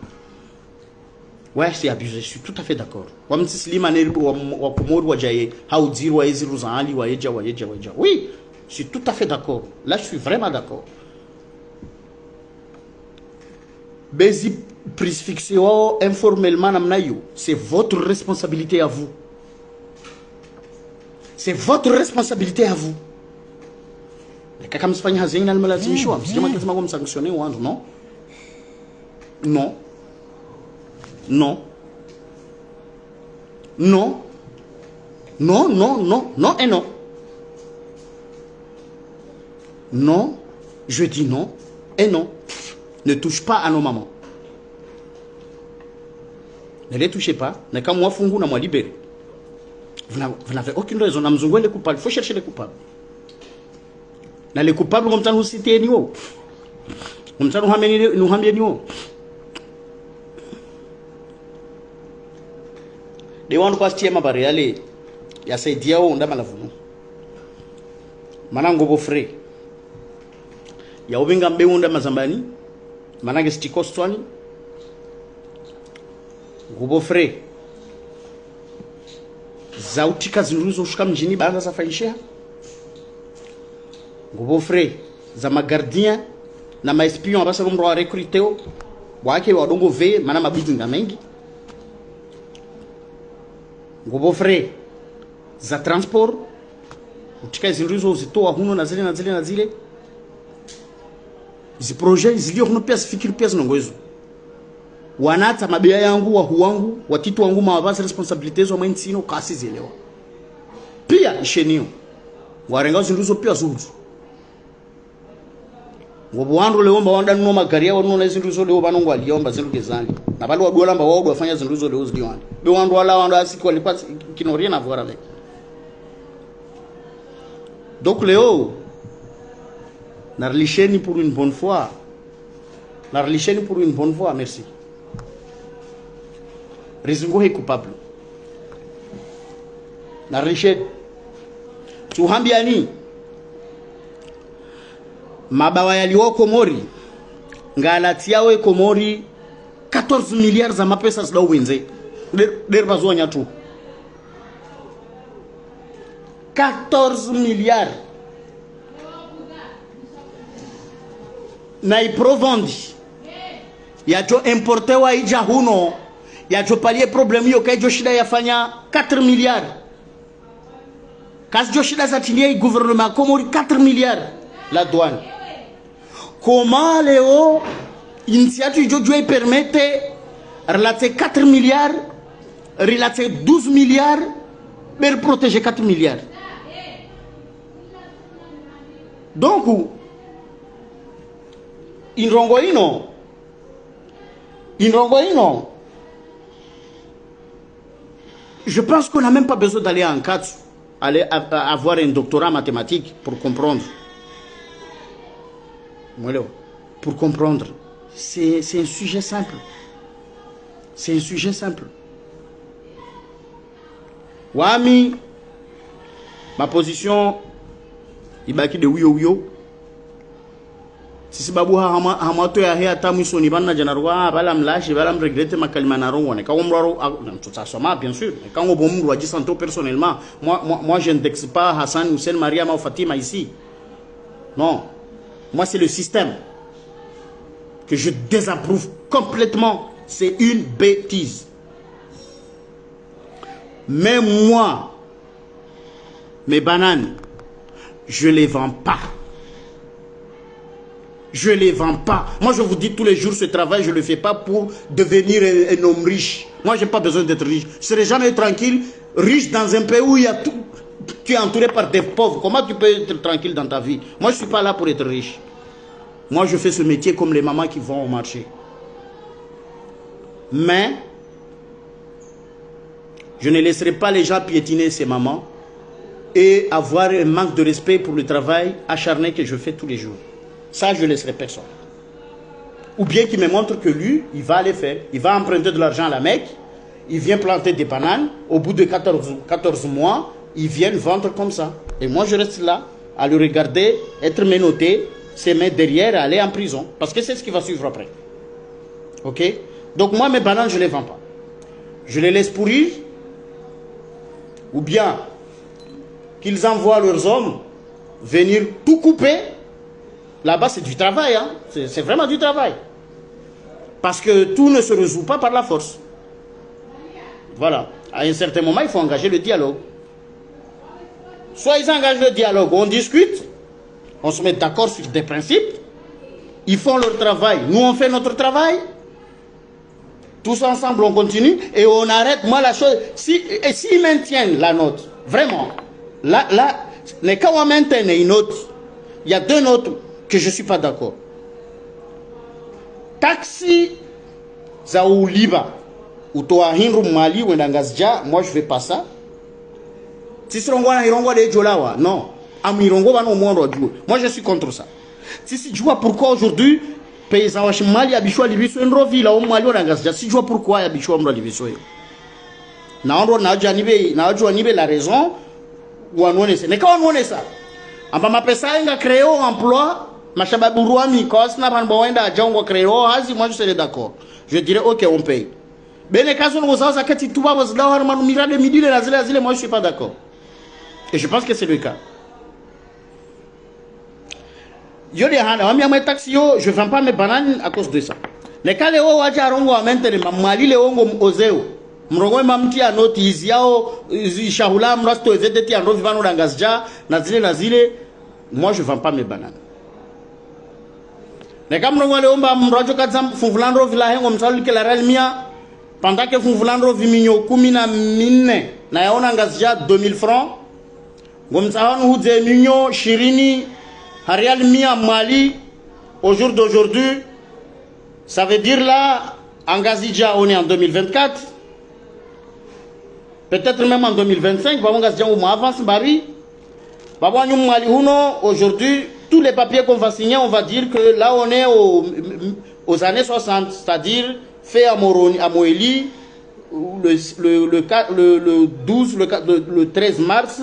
Ouais, c'est abusé, je suis tout à fait d'accord. Oui, je suis tout à fait d'accord. Là, je suis vraiment d'accord. Mais prise fixée informellement, c'est votre responsabilité à vous. C'est votre responsabilité à vous. Kaka msifanye hazini na mlazimishwa msijema lazima kumsanktione wandu non non non non non non non non et non non je dis non et non. Ne touche pas à nos mamans, ne les touchez pas. Ne quand moi fungu na moi libéré, vous n'avez aucune raison. Na mzungu les coupables, il faut chercher les coupables. Na les coupables comme ça nous citer ni haut, comme ça nous hamien ni haut. De wandu kwa stiema bari ale ya saidia o ndama la vunu manango bo frère ya ubinga mbe unda mazambani manage stikostwani ngubo frère zautika zinruzo shuka mjini banda za faisha ngubo frère za magardien na maespion abasa bomro wa recruteo wake wadongo ve mana mabidinga mengi ngubo frère za transport utika zinruzo zitoa huno na zile hizi projet zilio kuno pia fikiri pia zinongozo wanata mabia yangu wahu wangu watitu wangu mawabasi responsabilités wa mwensino kasi zielewa pia ishenio warenga zinruzo pia zuzu ngobo wandu leomba wanda nuno magaria wanu na zinruzo leo banongo aliomba zinruke zali na bali wadola mba wao wafanya zinruzo leo ziliwani be wandu wala wandu asiki walipa kinoria na voir avec. Donc Léo Narlicheni pour une bonne fois. Narlicheni pour une bonne fois, merci. Rizungo est coupable. Narlicheni. Tuhambiani. Mabawa yaliyo Komori. Ngalatia we Komori 14 milliards za mapesa zida uwenze. Derbazo nyatu. 14 milliards. Na iprovendi yacho importe wa ija huno yacho palie problemu yo kaijo shida yafanya 4 milliards kazi jo shida za tilie gouvernement Komori 4 milliards la douane. Comment Léo initiative jojo permette relater 4 milliards relater 12 milliards mais protéger 4 milliards. Donc Inrongoino. Je pense qu'on n'a même pas besoin d'aller en 4, aller avoir un doctorat en mathématiques pour comprendre. Pour comprendre. C'est un sujet simple. C'est un sujet simple. Wami, ma position, il baki de oui. Si babu hamato ya hea tamu soni bana janarwa bala mlashi bala mregrete makalima na rongo ne ka omro soma bien sûr quand on bombe wa santo personnellement moi je n'indexe pas Hassan Hussein Maria ou Fatima ici. Non, moi c'est le système que je désapprouve complètement. C'est une bêtise. Mais moi mes bananes je les vends pas. Je ne les vends pas. Moi, je vous dis tous les jours, ce travail, je ne le fais pas pour devenir un homme riche. Moi, je n'ai pas besoin d'être riche. Je ne serai jamais tranquille, riche dans un pays où il y a tout. Tu es entouré par des pauvres. Comment tu peux être tranquille dans ta vie? Moi, je ne suis pas là pour être riche. Moi, je fais ce métier comme les mamans qui vont au marché. Mais, je ne laisserai pas les gens piétiner ces mamans et avoir un manque de respect pour le travail acharné que je fais tous les jours. Ça, je ne laisserai personne. Ou bien qu'il me montre que lui, il va aller faire. Il va emprunter de l'argent à la Mecque. Il vient planter des bananes. Au bout de 14 mois, ils viennent vendre comme ça. Et moi, je reste là. à le regarder, être menotté, se mettre derrière et aller en prison. Parce que c'est ce qui va suivre après. Ok? Donc moi, mes bananes, je ne les vends pas. Je les laisse pourrir. Ou bien qu'ils envoient leurs hommes venir tout couper. Là-bas, c'est du travail. Hein? C'est vraiment du travail. Parce que tout ne se résout pas par la force. Voilà. À un certain moment, il faut engager le dialogue. Soit ils engagent le dialogue, on discute, on se met d'accord sur des principes, ils font leur travail, nous on fait notre travail, tous ensemble on continue et on arrête. Moi la chose, s'ils maintiennent la note, vraiment, là, les cas où on maintient une note, il y a deux notes que je ne suis pas d'accord. Taxi, Zaou Liba, ou Toa Hinru Mali, ou Ndangazja, moi je ne fais pas ça. Si c'est des Jolawa, non. Moi je suis contre ça. Si tu vois pourquoi aujourd'hui, paysans Mali Abichou Libiso en Roville, au Mali Ndangazja, si tu vois pourquoi Abichou en Libiso. Naondro Nadjanibe la raison, ou on est mais quand on est ça, on va m'appeler ça un créé un emploi, Machaba Bourouami, Kosna Panboenda, Django créé, moi je serais d'accord. Je dirais ok, on paye. Mais les cas où on a dit tout va vous là, on mira de midi, moi je ne suis pas d'accord. Et je pense que c'est le cas. Je ne vends pas mes bananes à cause de ça. Les cas où on a maintenant, Mali, les Ongo Ozeo, Mrongo Mamti a noti Iziao, Shahula, Mrasto, Zedeti, Andro Vivano Langazja, Nazile, moi je ne vends pas mes bananes. Les cas Mrongo Leomba, Mrajo Kazam, Funfulandro Villahen, Omsal, Kelarelmia, pendant que Funfulandro Vimino, Kumina Mine, Nayaona Ngazja, 2000 francs. Chirini, Harial Mia Mali, au jour d'aujourd'hui, ça veut dire là, en Gazidja, on est en 2024, peut-être même en 2025, on avance, aujourd'hui, tous les papiers qu'on va signer, on va dire que là, on est aux années 60, c'est-à-dire fait à Moéli, le 13 mars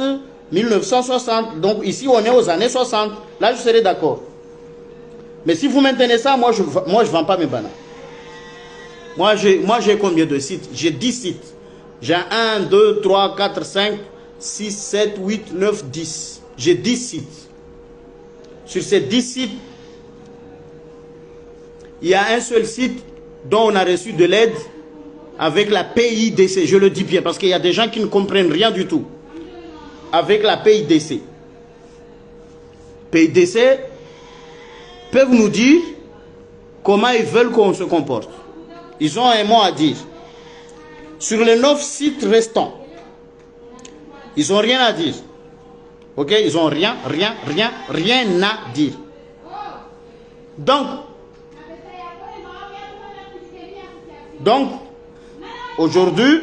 1960. Donc ici on est aux années 60. Là je serai d'accord. Mais si vous maintenez ça, moi je vends pas mes bananes. Moi j'ai combien de sites? J'ai 10 sites. J'ai 1, 2, 3, 4, 5, 6, 7, 8, 9, 10. J'ai 10 sites. Sur ces 10 sites, il y a un seul site dont on a reçu de l'aide avec la PIDC. Je le dis bien parce qu'il y a des gens qui ne comprennent rien du tout. Avec la PIDC. PIDC peuvent nous dire comment ils veulent qu'on se comporte. Ils ont un mot à dire. Sur les 9 sites restants, ils n'ont rien à dire. Ok? Ils n'ont rien à dire. Donc aujourd'hui,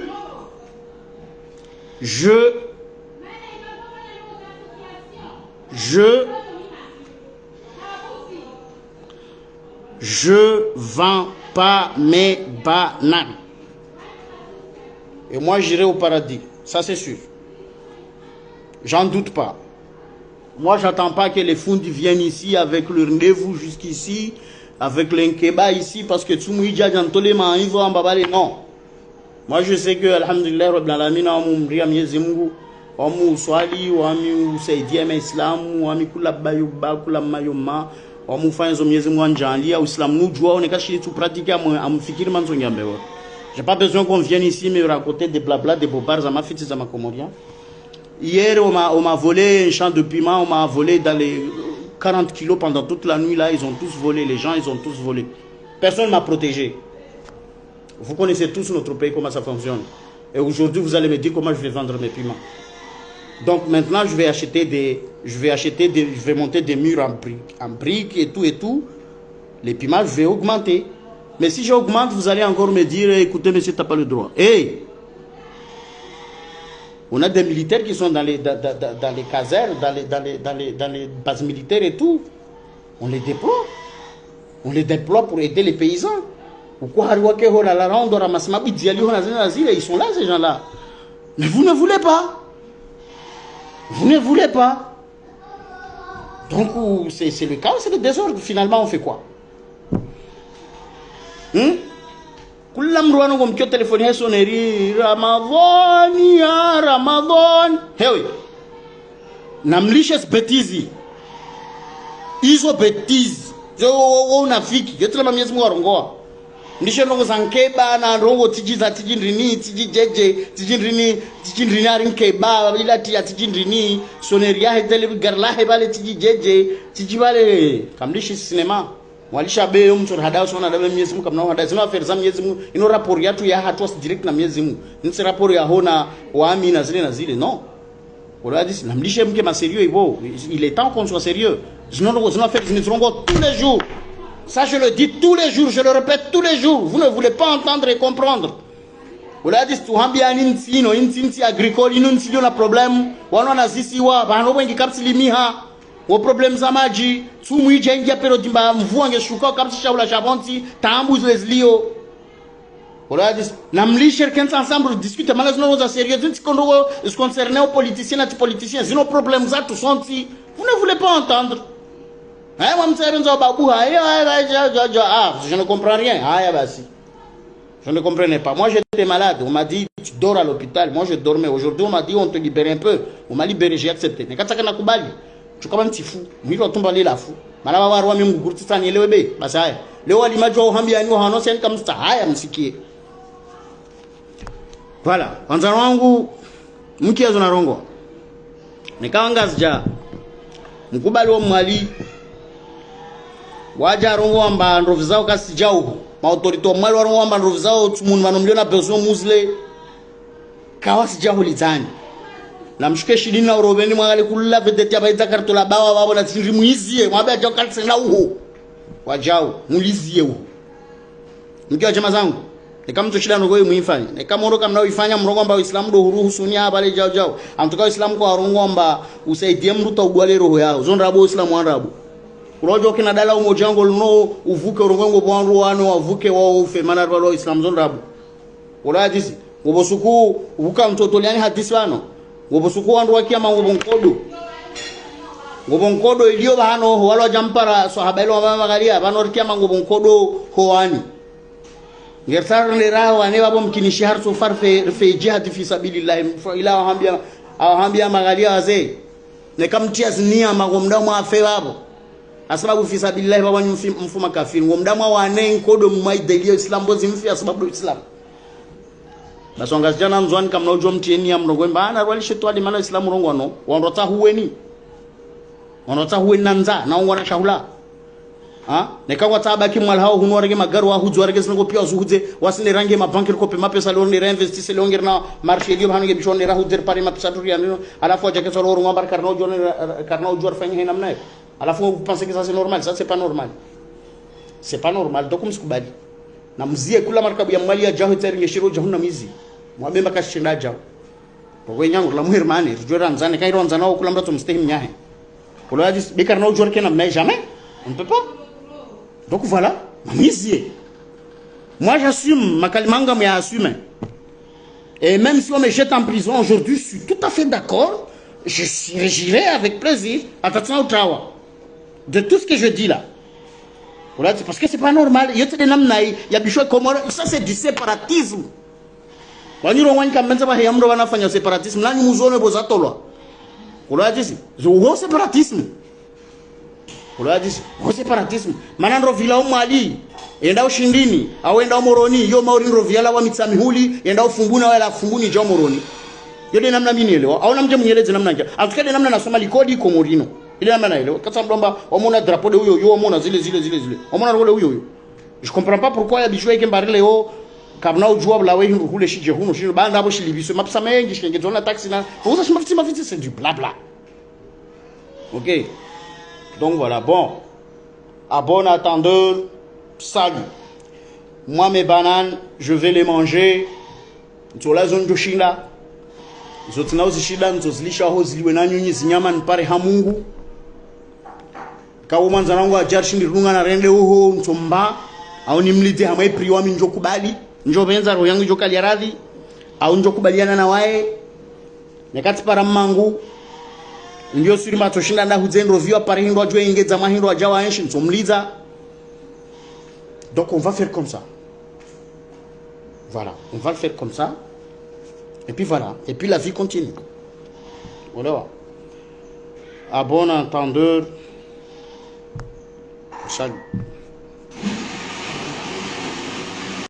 je vends pas mes bananes. Et moi, j'irai au paradis. Ça, c'est sûr. J'en doute pas. Moi, j'attends pas que les Fundis viennent ici avec leur rendez-vous jusqu'ici, avec l'Inkeba ici, parce que Tsumuidja, Jantolema, Ivo, Ambabale, non. Moi, je sais que, alhamdulillah, Rabbil Alamin, Mumria, Miezimungu, Omu Swali, Omu Seidiam Islam, Omu Kula Bayuba, Kula Mayoma, Omu Fanzo Miezimungu Anjali, ou Islam, nous, on est caché tout pratiquer à mon fikir Manzongambewa. J'ai pas besoin qu'on vienne ici me raconter des blabla, des bobards, à ma fille, à ma comoria. Hier, on m'a volé un champ de piment, on m'a volé dans les 40 kilos pendant toute la nuit, là, ils ont tous volé, les gens, ils ont tous volé. Personne ne m'a protégé. Vous connaissez tous notre pays, comment ça fonctionne. Et aujourd'hui, vous allez me dire comment je vais vendre mes piments. Donc maintenant, je vais monter des murs en briques et tout. Les piments, je vais augmenter. Mais si j'augmente, vous allez encore me dire, écoutez, monsieur, tu n'as pas le droit. Hey! On a des militaires qui sont dans les casernes, dans les bases militaires et tout. On les déploie. On les déploie pour aider les paysans. Ils sont là, ces gens-là. Mais vous ne voulez pas. Vous ne voulez pas. Donc c'est le chaos, c'est le désordre. Finalement, on fait quoi? Kula mruano gomkio telefoni ya soneri Ramadan ya Ramadan. Hewe. Namlisha betizi. Hizo betizi. Zo unafiki. Yote la Mwenyezi Mungu arongoa. Ndisho ndongo zankeba na rongo tijiza tijindrini tijijeje tijindrini arinkeba bila tia tijindrini soneri ya hetele garlahe bale tijijeje tijibale kamlishi sinema. Walisha be mtu hadao sona dabe Mwenyezi Mungu kamna hadao zina affaires za Mwenyezi Mungu ino rapport yatu ya hatu direct na Mwenyezi Mungu nisi rapport ya hona waami na zile non voilà dit namlishe mke ma sérieux ibo il est temps qu'on soit sérieux sinon zina affaires ni trongo tous les jours ça je le dis tous les jours je le répète tous les jours vous ne voulez pas entendre et comprendre voilà dit tu hambia nintino intinti agricole inuntilio na problème wana na sisi wa bano wengi kapsilimiha o problem za maji sumu ije ingia pero dimba mvua ngeshuka kabisa shaula shabonti taambu zlio voilà dis namlisher kenza ensemble discute malaz no za sérieux dit qu'on se concerner aux politiciens et politiciens zino problème za tout sonti vous ne voulez pas entendre hein moi mtsebenza babu je ne comprends rien basi je ne comprenais pas. Moi j'étais malade, on m'a dit tu dors à l'hôpital, moi je dormais. Aujourd'hui on m'a dit on te libère un peu, on m'a libéré, j'ai accepté. Mais quand ça kana kubali tu kama mtifu mwili watumba lela fu mara baba arwa mungu kurtisa ni lewebe basi haya leo alimajo hambia ni hano sen kama sta haya msikie voilà kwanza wangu mkiazo na rongo nikawanga zija mkubali wa mwali waja rongo amba ndovu zao kasijao ma autorité mwali wa rongo amba ndovu zao tumuntu banomliona besoin musle kawasi jao litani na mshuke shidini na urobeni mwangali kula vedeti ya baita kartola bawa wabo na tiri muizie mwabe ajao kalise na uho wajao mulizie uho mkiwa jema zangu kama mtu shida ndogo muifanya kama ondoka mnao ifanya mrongo amba Uislamu do huru husunia habari jao amtoka Uislamu kwa rongo amba usaidie mtu taugwale roho yao zonrabo Uislamu anrabo urojo kina dala umoja wangu luno uvuke urongo bwanru wano wavuke wao ufe maana rabo Uislamu zonrabo uradisi ubosuku uvuka mtoto liani hadisi wano ngobosuku wandu wakia ngobonkodo ilio bahano walo jampara sahaba ilo mama galia banorkia ngobonkodo hoani ngertar le rawa ne babo mkinishi harsu farfe jihad fi sabilillah ila hambia magalia wazee ne kamtia zinia magomdamu afe babo asababu fi sabilillah babo mfuma kafiri ngomdamu wane nkodo mmaidelio islam bozi mfi asababu islam basonga jana nzwani kama nojo mtieni ya mnogwemba ana rwali shetwali maana Islamu rongo no wanrota huweni nanza na ngwana shahula nekagwa tabaki mwal hao hunwarege magaru wa huzu warege singo pia zuhuze wasine range mabanki ko pe mapesa lo ni reinvestisse lo ngirna marché dio hange bishone ra huzer pare mapesa turi yanino alafu aja keso ro ngombar karno jor fanya hina mnae alafu vous pensez que ça c'est normal ça c'est pas normal donc msikubali na mzie kula markabu ya mali ya jaho tari ngeshiro jahuna mizi mwabemba kashinda jaho kwa nyangu la muhirmani rujora nzane kairo nzana au kula mrato mstehim nyahe kula dis bikar no jor kenam mais jamais on ne peut pas donc voilà mizie moi j'assume makalimanga mais assume et même si on me jette en prison aujourd'hui je suis tout à fait d'accord j'irai avec plaisir à tatana utawa de tout ce que je dis là. Voilà, parce que c'est pas normal. Il y a des namnaï, il y a des choses comme ça, c'est du séparatisme. Quand nous avons fait un séparatisme, là nous avons besoin de toi. Voilà, c'est un séparatisme. Voilà, c'est un séparatisme. Maintenant, villa au Mali, enda ushindini, au enda moroni, yo mauri rovia wa mitsami huli, enda ufumbuna wala fumbuni jo moroni. Yo de namna minielewa, au namje mnyeleze namna nje. Atukade namna nasoma likodi komorino. Il a mané, quand ça blamba, on m'a drapeau de yo, on a zile. On m'a roulé yo. Je comprends pas pourquoi il y a des joueurs qui m'barrent les hauts, comme là où joueur la way, roule chez Jehun, chez le band d'abo chez Libye, ce map sa main, qui est dans la taxi là. Vous savez, ma fille, c'est du blabla. Ok. Donc voilà, bon. À bon attendeur, salut. Moi, mes bananes, je vais les manger. Sur la zone de China. Zotina uzishida nzozilisha ho ziliwe na nyunyi zinyama nipare hamungu kawo manza nangu ajarshi ndirunga na rende uho ntomba au nimlite hamai priwa mi njokubali njobenza roho yangu jokali ya radhi au njokubaliana na wae nekati para mangu ndio suri matoshinda na huzendo vio pare hindo ajwe ingeza mahindo ajawa enshi nsomliza. Donc on va faire comme ça. Voilà, on va le faire comme ça. Et puis voilà, et puis la vie continue. Voilà. À bon entendeur, chaque